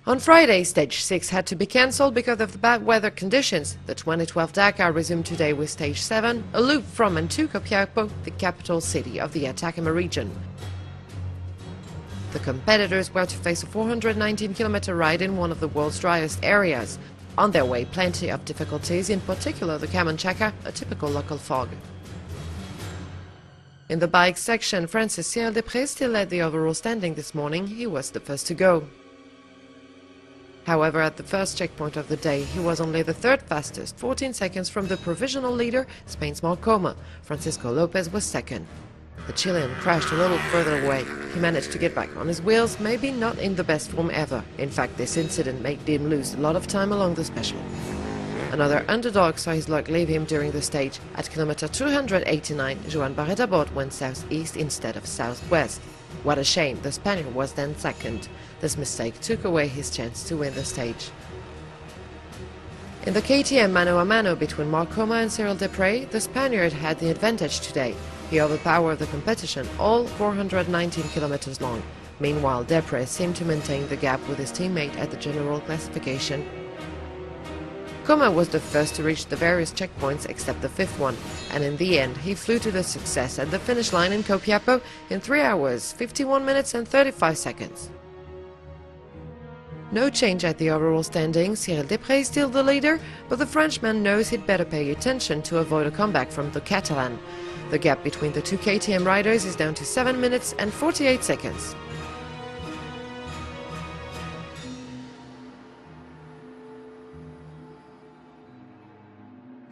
On Friday, Stage 6 had to be cancelled because of the bad weather conditions. The 2012 Dakar resumed today with Stage 7, a loop from and to Copiapo, the capital city of the Atacama region. The competitors were to face a 419-kilometer ride in one of the world's driest areas. On their way, plenty of difficulties, in particular the Camanchaca, a typical local fog. In the bike section, Francis Cyril-Desprez still led the overall standing this morning. He was the first to go. However, at the first checkpoint of the day, he was only the third fastest, 14 seconds from the provisional leader, Spain's Marcoma. Francisco Lopez was second. The Chilean crashed a little further away. He managed to get back on his wheels, maybe not in the best form ever. In fact, this incident made him lose a lot of time along the special. Another underdog saw his luck leave him during the stage. At kilometer 289, Joan Barreta-Bot went southeast instead of southwest. What a shame, the Spaniard was then second. This mistake took away his chance to win the stage. In the KTM mano-a-mano between Marcoma and Cyril-Desprez, the Spaniard had the advantage today. He overpowered the competition, all 419 kilometers long. Meanwhile, Desprez seemed to maintain the gap with his teammate at the general classification. Coma was the first to reach the various checkpoints except the fifth one, and in the end he flew to the success at the finish line in Copiapo in 3 hours, 51 minutes and 35 seconds. No change at the overall standing. Cyril-Desprez is still the leader, but the Frenchman knows he'd better pay attention to avoid a comeback from the Catalan. The gap between the two KTM riders is down to 7 minutes and 48 seconds.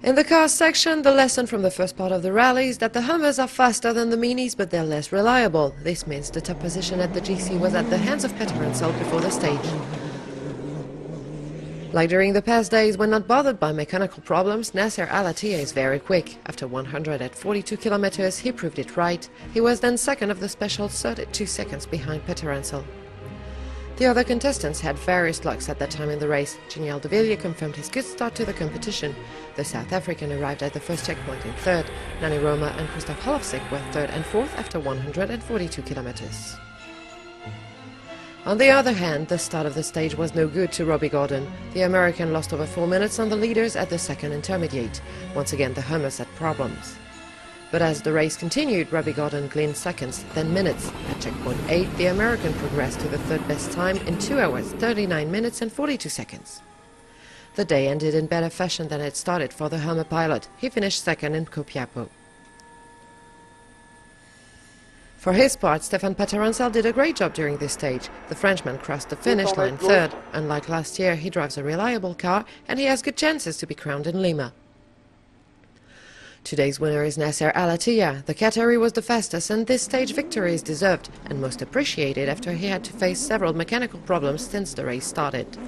In the car section, the lesson from the first part of the rally is that the Hummers are faster than the Minis, but they're less reliable. This means the top position at the GC was at the hands of Peter Ansel before the stage. Like during the past days, when not bothered by mechanical problems, Nasser Al-Attiyah is very quick. After 142 kilometers, he proved it right. He was then second of the special, 32 seconds behind Peter Ansel. The other contestants had various lucks at that time in the race. Genial de Villiers confirmed his good start to the competition. The South African arrived at the first checkpoint in third. Nani Roma and Christoph Holofsik were third and fourth after 142 kilometers. On the other hand, the start of the stage was no good to Robbie Gordon. The American lost over 4 minutes on the leaders at the second intermediate. Once again, the Hummers had problems. But as the race continued, Robbie Gordon gleaned seconds, then minutes. At checkpoint 8, the American progressed to the third best time in 2 hours, 39 minutes and 42 seconds. The day ended in better fashion than it started for the Hummer pilot. He finished second in Copiapo. For his part, Stéphane Peter Ansel did a great job during this stage. The Frenchman crossed the finish line third. Unlike last year, he drives a reliable car and he has good chances to be crowned in Lima. Today's winner is Nasser Al-Attiyah. The Qatari was the fastest, and this stage victory is deserved and most appreciated after he had to face several mechanical problems since the race started.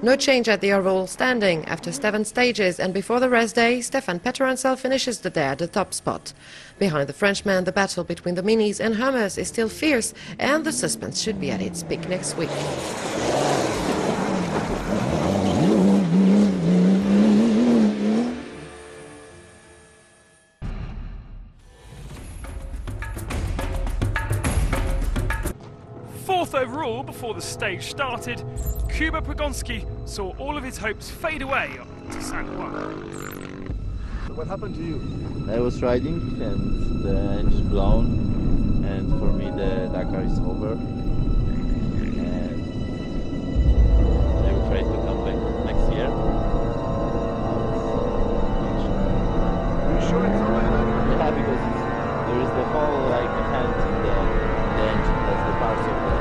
No change at the overall standing. After 7 stages and before the rest day, Stéphane Peter Ansel finishes the day at the top spot. Behind the Frenchman, the battle between the Minis and Hummers is still fierce, and the suspense should be at its peak next week. Fourth overall before the stage started, Kuba Progonski saw all of his hopes fade away to San Juan. What happened to you? I was riding and the engine blown, and for me the Dakar is over. And I will try to come back next year. Are you sure it's over? Yeah, because there is the whole hand in the engine. That's the parts of the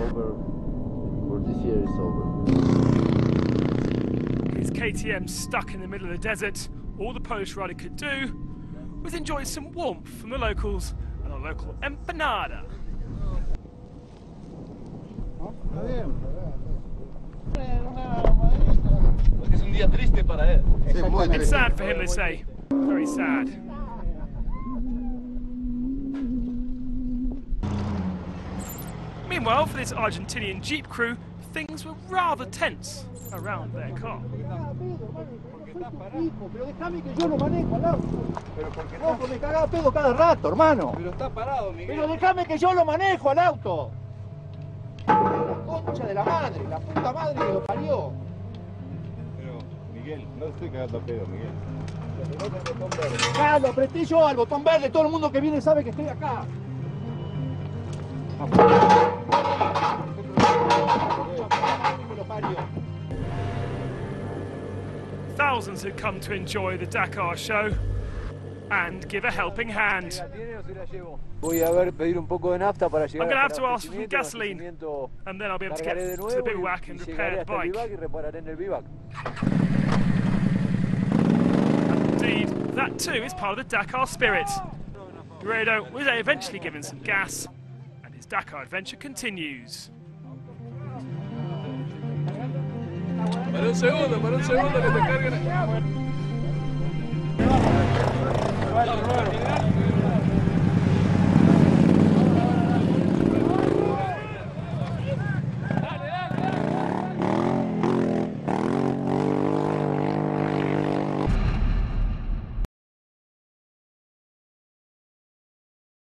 over. For this year it's over. His KTM stuck in the middle of the desert. All the Polish rider could do was enjoy some warmth from the locals and a local empanada. It's sad for him, they say. Very sad. Meanwhile, for this Argentinian Jeep crew, things were rather tense around their car. Pero déjame que yo lo manejo al auto. Pero porque loco, me caga pedo cada rato, hermano. Pero está parado, Miguel. Pero déjame que yo lo manejo al auto. La concha de la madre, la puta madre que lo parió. Pero, Miguel, no estoy cagando a pedo, Miguel. El botón verde. Ah, lo apreté yo al botón verde. Todo el mundo que viene sabe que estoy acá. Thousands had come to enjoy the Dakar show and give a helping hand. Voy a ver, pedir un poco de nafta para I'm llegar going to have al to ask for some abastecimiento, gasoline, and then I'll be able to get cargaré de to nuevo the bivouac and repair the hasta el bike. bivac y repararé en el bivac. Indeed, that too is part of the Dakar spirit. Guerrero was eventually given some gas, and his Dakar adventure continues. Para un segundo, que te carguen.